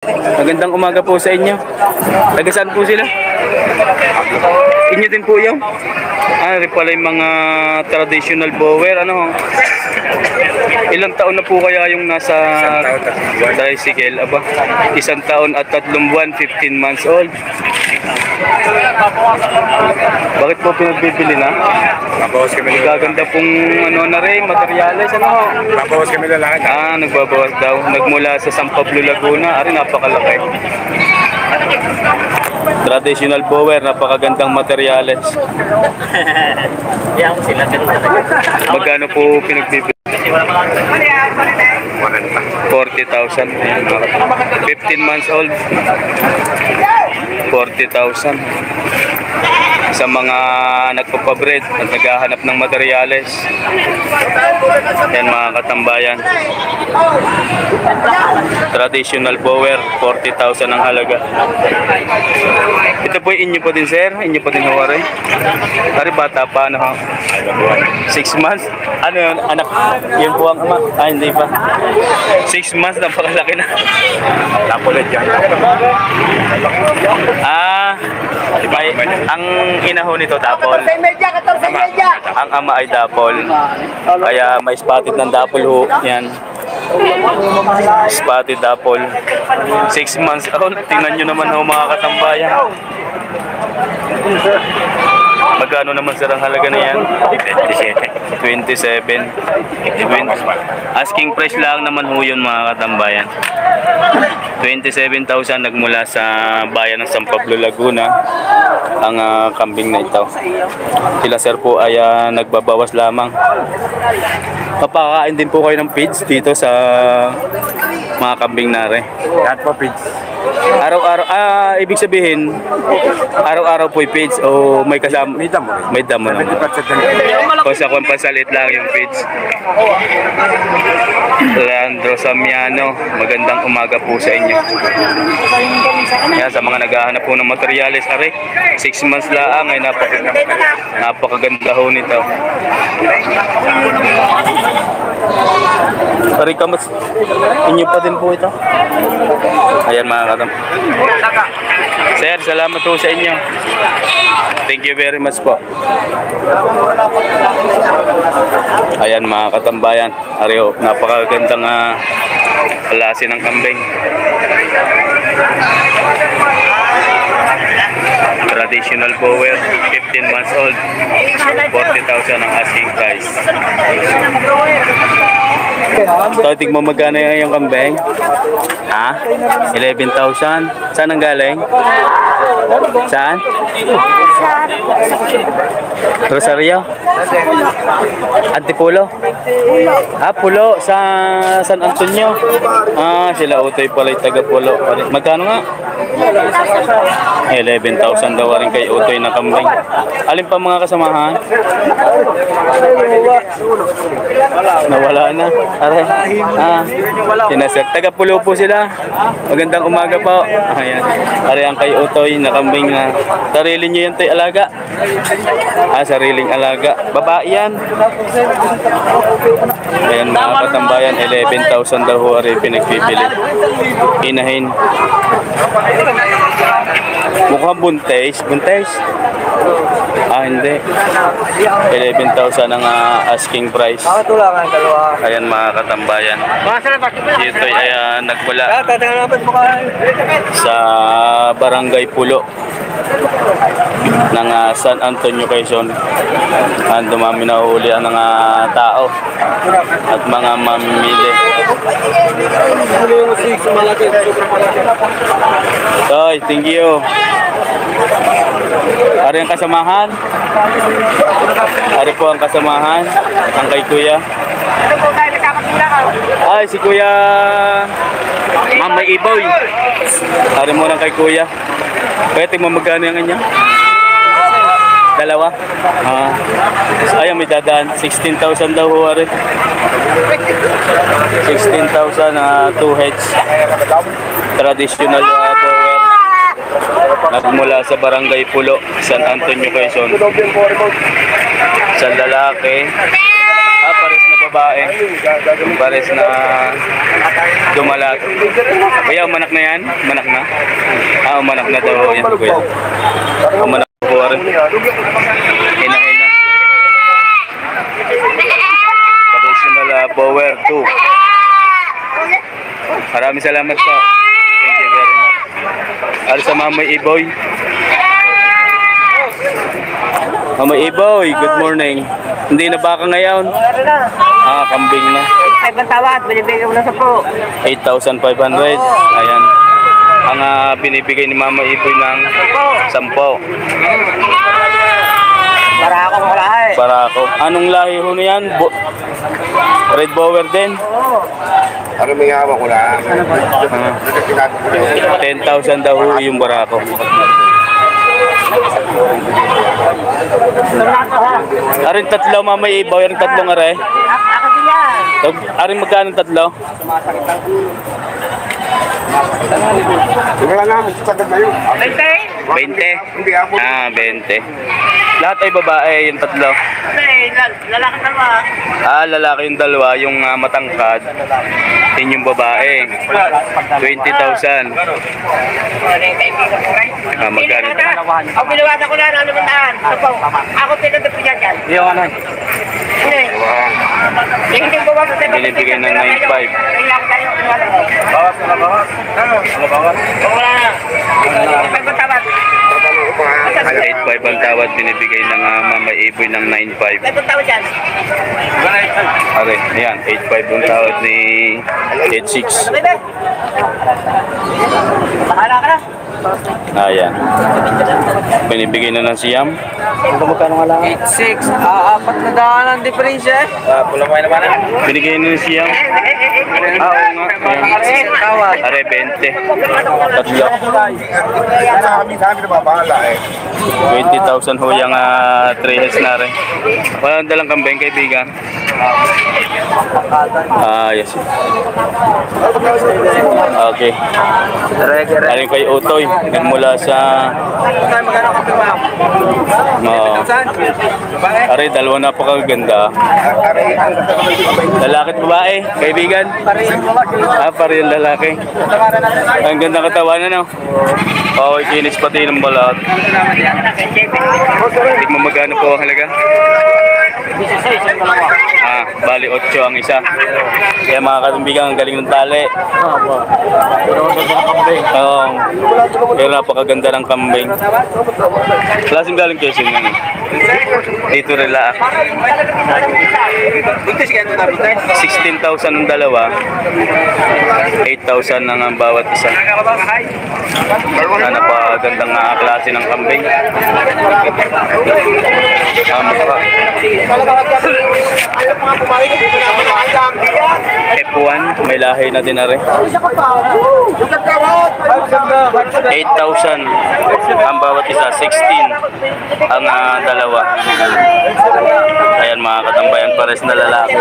Magandang umaga po sa inyo. Taga saan po sila? Inyo din po yung? Rin pala yung mga traditional bower. Ano? Ilang taon na po kaya yung nasa tricycle? Aba, 1 taon at 3 buwan, 15 months old. Bakit po pinagbibili na? Babawas kami na. Gaganda pong ano na rin, materyales. Ano? Babawas kami na lahat. Nagbabawas daw. Nagmula sa San Pablo, Laguna. Napakalaki. Traditional bower, napakagandang materyales. Magkano po pinagbibili? 40,000. 15 months old. 40,000. Sa mga nagpapabreed at naghahanap ng materyales. Yan mga katambayan. Traditional bower, 40,000 ang halaga. Ito po inyo po din, sir? Inyo po din hawari? Ari bata pa, ano ha? 6 months? Ano yun? Anak? Yun po ang ama? Hindi pa. 6 months, napakalaki na. Tapulit yan. Ang inaho nito dapol. Ang ama ay dapol. Kaya may spotted ng dapol ho. Yan. Spotted dapol. 6 months old. Tingnan nyo naman ho mga katambayan. Magkano naman sir ang halaga na yan? 27. Asking price lang naman ho yun mga katambayan. 27,000 nagmula sa bayan ng San Pablo, Laguna ang kambing na ito. Sila sir po ay nagbabawas lamang. Papakain din po kayo ng feeds dito sa mga kambing nare. Lahat po, Pidge. Araw-araw, ibig sabihin, araw-araw po yung feeds o may kasama? May damo rin. May damo naman. 70% na. O sa pampasalit lang yung feeds. Leandro Samiano, magandang umaga po sa inyo. Yan, sa mga naghahanap po ng materyales, 6 months lang ay napakaganda ho nito. Pari kamas, inyo pa din po ito. Ayan mga katam. Sir, salamat po sa inyo. Thank you very much po. Ayan mga katambayan. Ariyo, napakagandang klase ng kambing. Traditional bower, 15 months old. 40,000 ang asking price. Tignan mo magkano yung kambing? 11,000. Saan ang galing? Saan? Rosario? Antipolo? Pulo sa San Antonio. Sila utoy pala yung taga Pulo. Magkano nga? 11,000 daw rin kay utoy na kambing. Alin pa mga kasamahan? Nawala na. Sinasir. Taga Pulo po sila. Magandang umaga po. Ayan. Ari ang kay utoy na kambing na. Sarili nyo yan tayo alaga? Sariling alaga. Babae yan. Ayan mga katambayan, 11,000 daw ho rin pinagpipili. Inahin. Mukhang buntes. Buntes? Hindi. 11,000 ang asking price. Ayan mga katambayan. Dito ay nagmula sa Barangay Pulo ng San Antonio, Quezon. Dumami na ulian ng tao at mga mamimili. Toy, thank you. Ari ang kasamahan. Ari po ang kasamahan. Ang kay Kuya. Ay, si Kuya Mamay Iboy. Ari mo lang kay Kuya. Pwede mo magkano yung kanya? Dalawa? Ayun, may dadaan. 16,000 daw ho rin. 16,000 2 heads. Traditional bower. Nagmula sa Barangay Pulo, San Antonio, Quezon. Sa lalaki. Pares na babae. Pares na dumalat. Kuya, umanak na yan? Umanak na? Umanak na daw yan, kuya. Umanak po rin. Hina-hina. Traditional Bower 2. Maraming salamat po. Thank you very much. Ano sa Mamoy Iboy? Mamoy Iboy, good morning. Hindi na baka ngayon? Kambing na. 5 ang tawad, binibigay mo na sa po. 8,500. Ayan. Ang binibigay ni Mama Iboy ng 10. Para ako wala eh. Para ako. Anong lahi ho na yan? Red Bower din? Ano may hawak ko lang? 10,000 daw ho yung barako. Arin tatlo Mama Iboy, arin tatlong are. Ako din yan. Arin magkano tatlo? Wala na, sagad na yun. 20? Hindi ako. 20. Lahat ay babae, yung tatlo. Lalaki naman. Lalaki yung dalawa, yung matangkad. Yun yung babae. 20,000. Magkano? Ako binawasan ko na, ano naman daan. Ako pinagdapigan yan. Yung ano? Hindi. Hindi ko ba sa Binibigay ng 9,500. Bawas na bawas. Ano bawas? Wala na. 5 ang tawad. 8,500 ang tawad, binibigay ng Mama Iboy ng 9,500. 5 ang tawad yan. Okay, ayan, 8,500 ang tawad ni 8,600. Bebe. Bahala ka na. Ayan. Binibigay na ng siyam. 8-6. Apat na daan ang diferensya. Pula mo naman. Binigay na ng siyam. Oo nga. Tawad. Are, 20. Tatlo. Sabi na babahala eh. 20,000 ho yung 3 heads na rin. Walang dalang kambing, kaibigan. Yes. Okay. Galing kay Utoy. Nagmula sa... Are, dalawa napakaganda. Lalaki at babae, kaibigan. Pare yung lalaki. Ang ganda katawan, ano? Okay, kinis pati ng balat. Hindi mo magkano po ang halaga? Bali 8 ang isa. Kaya mga kaibigan, ang galing ng tali. Pero napakaganda ng kambing. Klaseng galing Quezon yun. Dito rela. 16,000 ang dalawa. 8,000 ang bawat isa. Napakagandang klase ng kambing. F1, may lahi na din na rin. 8,000 ang bawat isa, 16 ang dalawa. Ayan mga katambayan, pares na lalaki.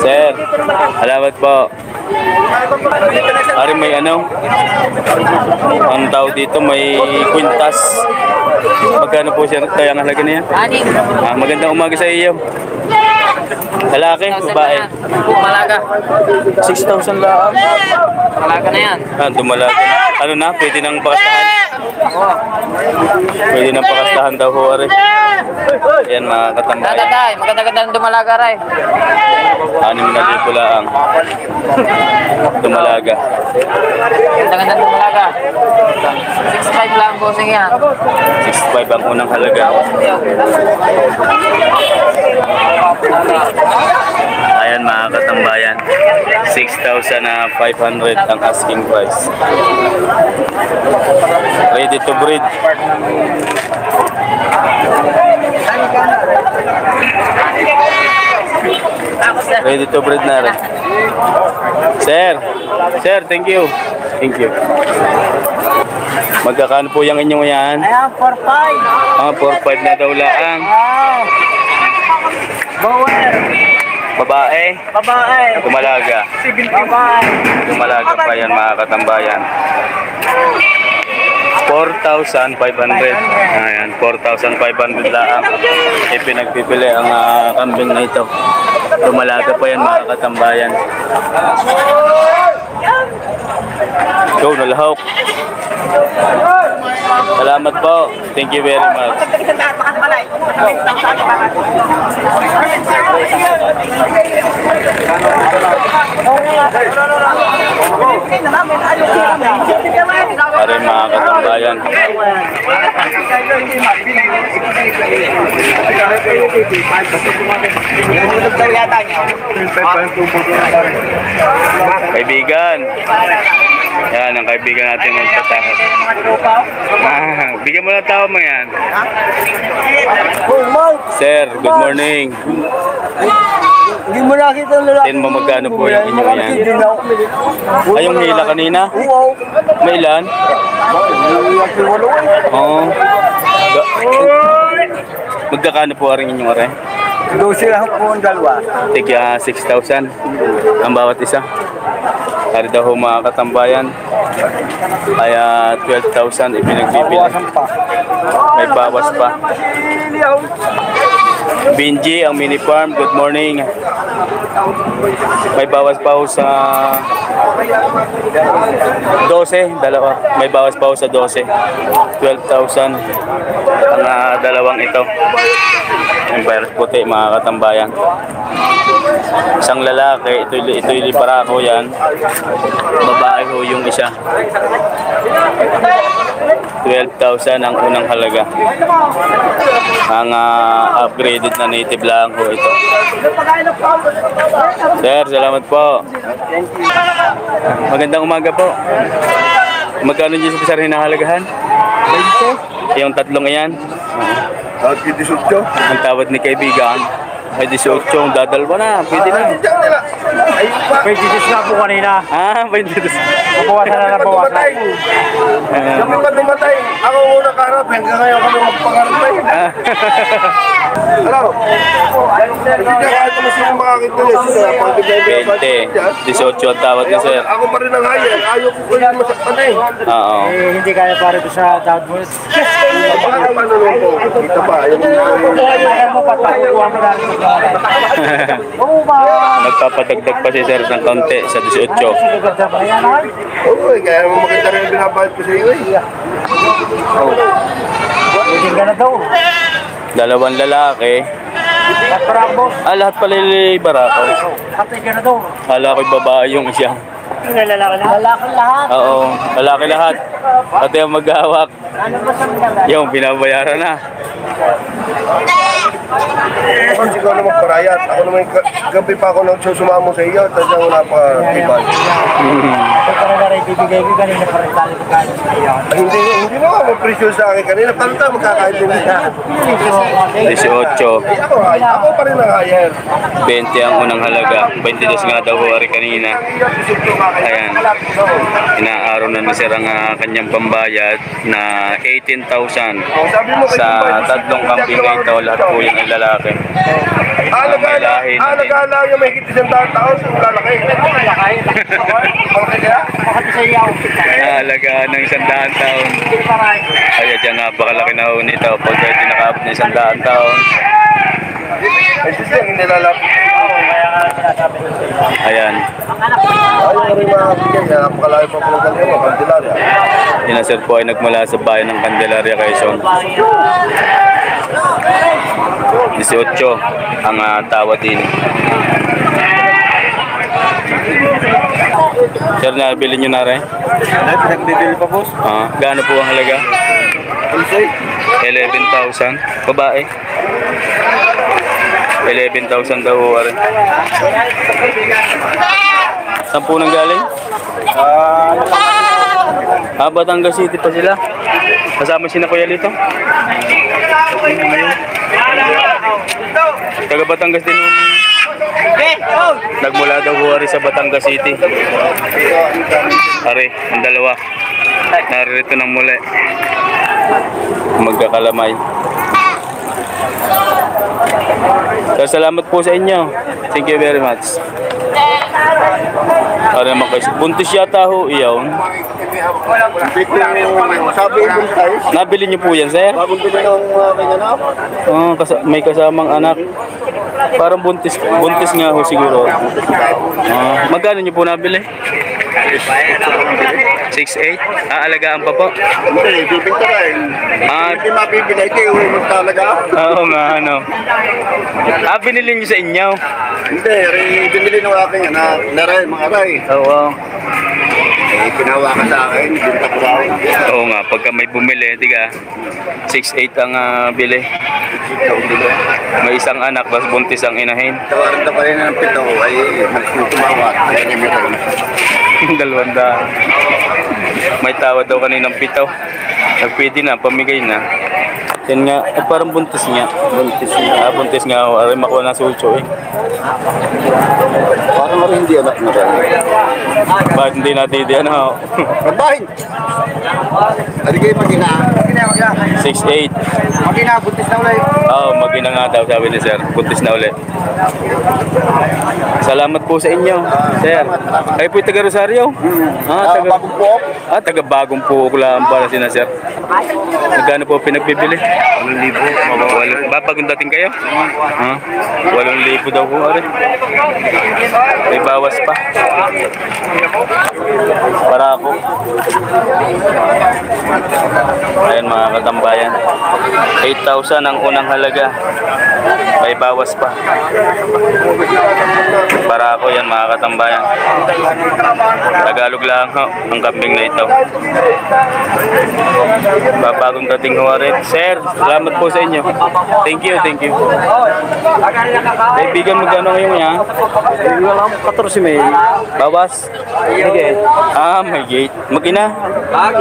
Sir, salamat po. Ari, may ano? Ang tao dito, may kwintas. Magkano po siya kaya ang halaga niya? Magandang umaga sa iyo. Lalaki, babae. Malaga. 6,000 lang. Malaga na yan. Dumalaga. Ano na, pwede nang pakastahan? Pwede nang pakastahan daw ho, Ari. Ayan mga katambayan. Maganda-ganda ng dumalaga, Ray. 6,000 lang. Dumalaga. Maganda-ganda ng dumalaga. 6.5 lang bossing yan. 6,500 ang unang halaga. Ayan mga katambayan, 6,500 ang asking price. Ready to breed. Ready to breed na rin. Sir, thank you. Thank you. Magkakano po yung inyong yan? Ayan, 4.5. 4,500 na daw lang. Bower. Babae, Babae. dumalaga. Babae. Dumalaga pa yan mga katambayan. 4,500. Ayan, 4,500 lang. Ipinagpipili ang kambing na ito. Lumalaga pa yan mga katambayan. Go, nalahok. Salamat po. Thank you very much. Pare mga katambayan. Kaibigan. Yan ang kaibigan natin magpatahat. Bigyan mo ng tao mo yan. Sir, good morning. Hindi mo nakita ang lalaki. Tin mo magkano po yung inyo yan? Ay, yung hila kanina? Oo. May ilan? Oo. Magkakano po rin inyong are? 12 lang po ang dalawa. Tigya 6,000 ang bawat isa. Kari daw ho mga katambayan. Kaya 12,000 ipinagbibili. May bawas pa. Binji, ang mini farm, good morning. May bawas pa ho sa 12, dalawa. May bawas pa ho sa 12. 12,000 ang dalawang ito. Yung virus puti mga katambayan. Isang lalaki, ito'y liparako yan. Babae ho yung isa. 12,000 ang unang halaga. Ang upgraded na native lang ho ito. Sir, salamat po. Magandang umaga po. Magkano dyan sa hinahalagahan? 20. Yung tatlong yan? Tawad kay 18. Ang tawad ni kaibigan. May 18, dadalwa na. Pwede na. May disis na po kanina. Pwede na. Nabawasan na nabawasan. Kami pa dumatay. Ako muna kaharap. Hanggang ngayon kami magpangarap na yun. Ano? Hindi ka kahit kung sino makakita niya. 20. 18 ang tawad ni sir. Ako pa rin ang higher. Ayaw ko ko yung masaktan eh. Oo. Hindi kaya para ito sa Dowd Bulls. Bakit pa naman po? Kita pa. Ayaw mo pa takuha mo dahil sa Oo ba? Nagpapadagdag pa si sir ng konti sa 18. Sigagad sa bayanan. Oo, kaya mo maganda rin yung binabayad ko sa iyo eh. Pwede ka na daw. Dalawang lalaki. Nagparambos. Lahat pala barako. Patay ka na daw. Kala ko'y babae yung isa. Lalaki na. Lalaki lahat. Oo, lalaki lahat. Pati ang maghahawak. Ano ba sa mga? Yung binabayaran na. Ako siguro naman magparayat. Ako naman gabi pa ako nagsusumamo sa iyo. Tapos ako napatibay. Ito ka na rin bibigay ko kanina pa rin tayo sa kanin. Hindi naman mag-presyo sa akin kanina. Paano tayo magkakahit din niya? 18. Ako pa rin ang higher. 20 ang unang halaga. 22 nga daw huwari kanina. Ayan. Inaaraw na ni sir ang kanyang pambayad na 18,000 sa tatlong kambing na ito. Lahat po yung ay lalaki. Nag-aala yung may higit isang taon sa lalaki. Malaki kaya? Halaga ng 100 taon. Kaya dyan napakalaki na ho nito. Pag di nakabot ng 100 taon. Ay, sister, hindi lalapit. Ayan. Ayaw rin mga kapigyan. Napakalaki pa po ng kanila. Kandilarya. Yun na sir po ay nagmula sa bayan ng Candelaria, Quezon. 18 ang tawad din. Sir, nabili nyo na rin? Pinagbibili pa, boss. Gaano po ang halaga? 11,000. Babae? 11,000 daw ho rin. Saan po nang galing? Batangas City pa sila. Kasama si na Kuya Lito. Taga Batangas din. Nagmula daw ho rin sa Batangas City. Ari, ang dalawa. Narito ng muli. Magkakalamay. So, salamat po sa inyo. Thank you very much. Para naman kayo. Buntis yata ho, iyon. Sabi yung tayo. Nabili niyo po yan, sir? Bagong bili ng aking anak. May kasamang anak. Parang buntis nga ho siguro. Magkano niyo po nabili? 6'8"? Aalagaan pa po? Hindi, bibigta ka eh. Hindi mabibili, ito yung talaga. Oo nga, ano. Binili niyo sa inyo? Hindi, binili ng aking anak. Naray, mga ray. Oo. Pinawa ka sa akin, binta ko ako. Oo nga, pagka may bumili, tiga, 6'8" ang bili. May isang anak, tapos buntis ang inahin. Tawaran na pa rin ng pito, ay tumawat. Ayan yung ito. 200. May tawad daw kaninang 7. Nagpwede na, pamigay na. Yan nga, parang buntis nga. Buntis nga ako. Aray, makuha ng sulcho eh. Parang rin hindi anak na rin. Bakit hindi natin hindi ano? Babahin! Ano kayo mag-ina? 6'8". Mag-ina, buntis na ulit. Oo, mag-ina nga daw, sabi ni sir. Buntis na ulit. Salamat po sa inyo, sir. Kayo po'y taga Rosario? Bagong po. Taga Bagong Puok lang para sina sir. Magkano po pinagbibili? 8,000. Bagong dating kayo? 8,000 daw po. May bawas pa. Para ako. Ayan mga katambayan. 8,000 ang unang halaga. May bawas pa. Para ako yan mga katambayan. Tagalog lang ho, ang kambing na ito. Bagong dating ho rin. Sir, salamat po sa inyo. Thank you. Kaibigan, magkano ngayon yan? 14 May. Bawas? Sige. May gate. Mag-ina?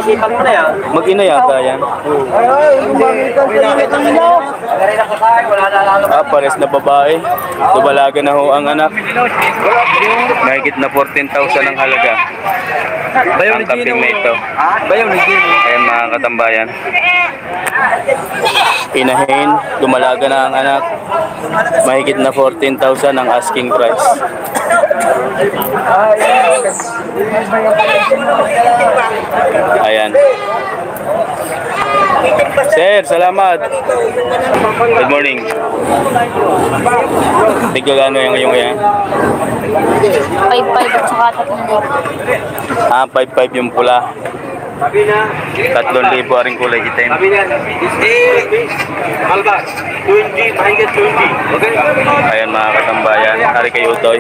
Isipan mo na yan. Mag-ina yata yan. Pares na babae. Dubalaga na ho ang anak. Mahigit na 14,000 ang halaga. Ang kambing na ito. Ayan mga katambayan. Inahin, dumalaga na ang anak. Mahigit na 14,000 ang asking price. Ayan. Sir, salamat. Good morning. Tigil ano yung yan? 5-5 at saka 3,000. 5,500 yung pula. 3,000 ring kulay itim. Ayan mga katambayan, hari kayo utoy.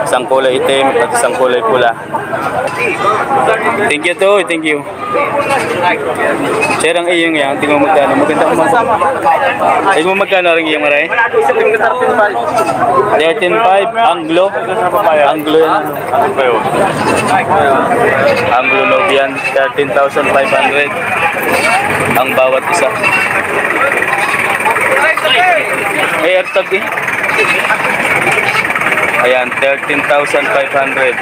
Isang kulay itim at isang kulay pula. Thank you to, thank you. Sir, ang iyong yan, tingnan mo magkano. Maganda ko tingnan mo magkano rin iyong maray? 13,500 Anglo. Anglo yan. Anglo Nobian, 13,500 ang bawat isa. AirTag eh. Ayan, 13,500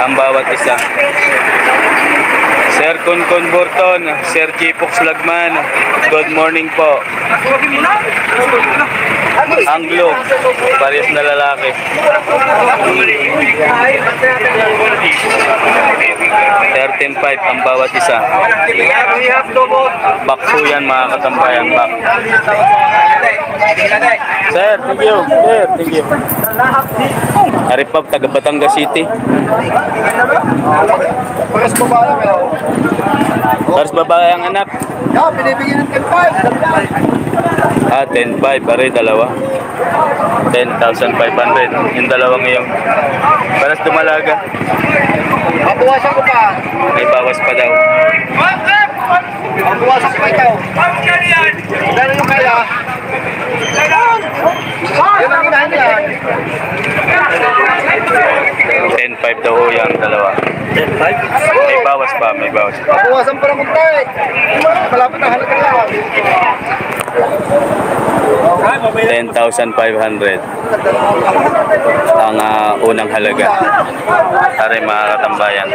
ang bawat isa. Sir Kunkun Burton, Sir Chipox Lagman, good morning po. Anglo, parehas na lalaki. 13,500 ang bawat isa. Bakso yan mga katambayan. Sir, thank you. Sir, thank you. Aripap, taga Batangas City. Paras babae kayo. Paras babae ang anak. Binibigyan ng 10,500. 10,500, pare, dalawa. 10,500. Yung dalawang iyong paras dumalaga. Mabuwasan ko pa. May bawas pa daw. Mabuwasan ko pa ito. Gano'n yung kaya? Yan ang inahin yan. 10,500 daw yung dalawa. 10,500? May bawas pa, may bawas pa. Mabuwasan pa rin kung tayo. Malapit na halaga lang. 10,500 ang unang halaga. Aray mga katambayan.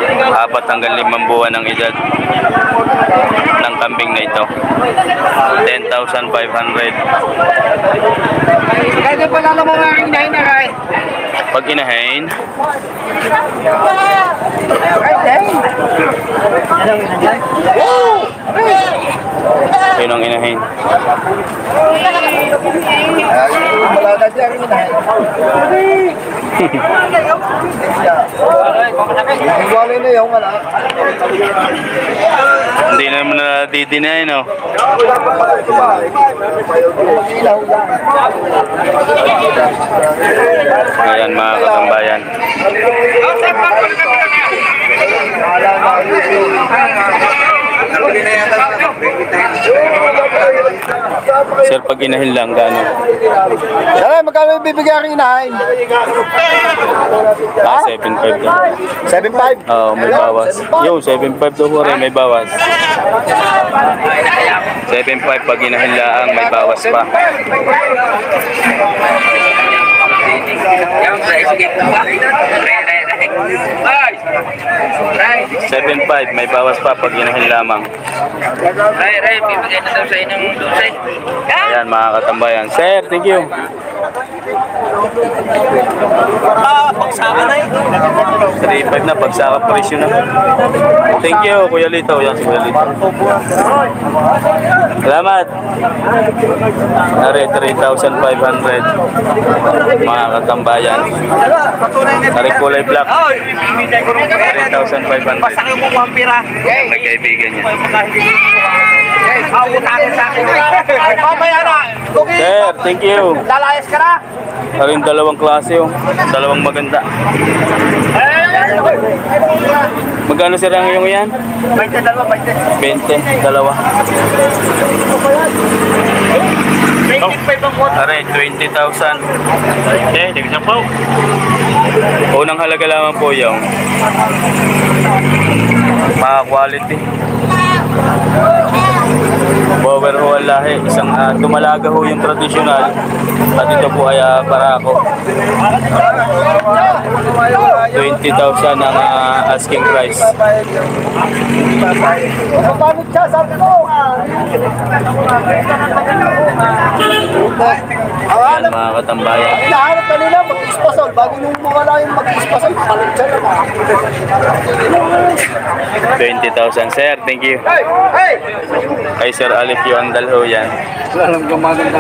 4 hanggang 5 buwan ang edad ng kambing na ito. 10,500. Kaya pala naman ang inahin na kay. Pag inahin, yun ang inahin. Wala na siya ang inahin. Iwalay na yung wala. Hindi naman nadidinay, no? Ayan mga katambayan. Sir, pag inahin lang, gano'n? Ay, magkano bibigyan ang inahin? 7.5 daw. 7.5? Oo, may bawas. Yo, 7.5 daw po rin, may bawas. 7.5 pag inahin lang, may bawas pa. 7.5, may bawas pa pag inahin lamang. Ray, bibigay na daw sa inyong dulce. Ayan mga katambayan. Sir, thank you. 3.5 na, pagsaka presyo na. Thank you, Kuya Lito. Yan si Kuya Lito. Salamat. Are 3,500 mga katambayan. Are kulay black. 3,500. Pasakay mo ang pira. May kaibigan niya. Mamaya na. Sir, thank you. Lalayas ka na. Aring dalawang klase, oh. Dalawang maganda. Magkano sir ang iyong yan? 20, 20, dalawa. 25 ang kota. Are, 20,000. Tignan po. Unang halaga lamang po yung mga quality. Bower ho ang lahi. Isang dumalaga ho yung traditional. At ito po ay barako. 20,000 ang asking price. Kapagod siya, sabi ko. Yan mga katambayan. Hinahanap kanina mag-ispasol. Bago nung mawala yung mag-ispasol, palit siya naman. 20,000 sir. Thank you. Hey! Kay Sir Alif yung andal ho yan. Wala lang gumaganda.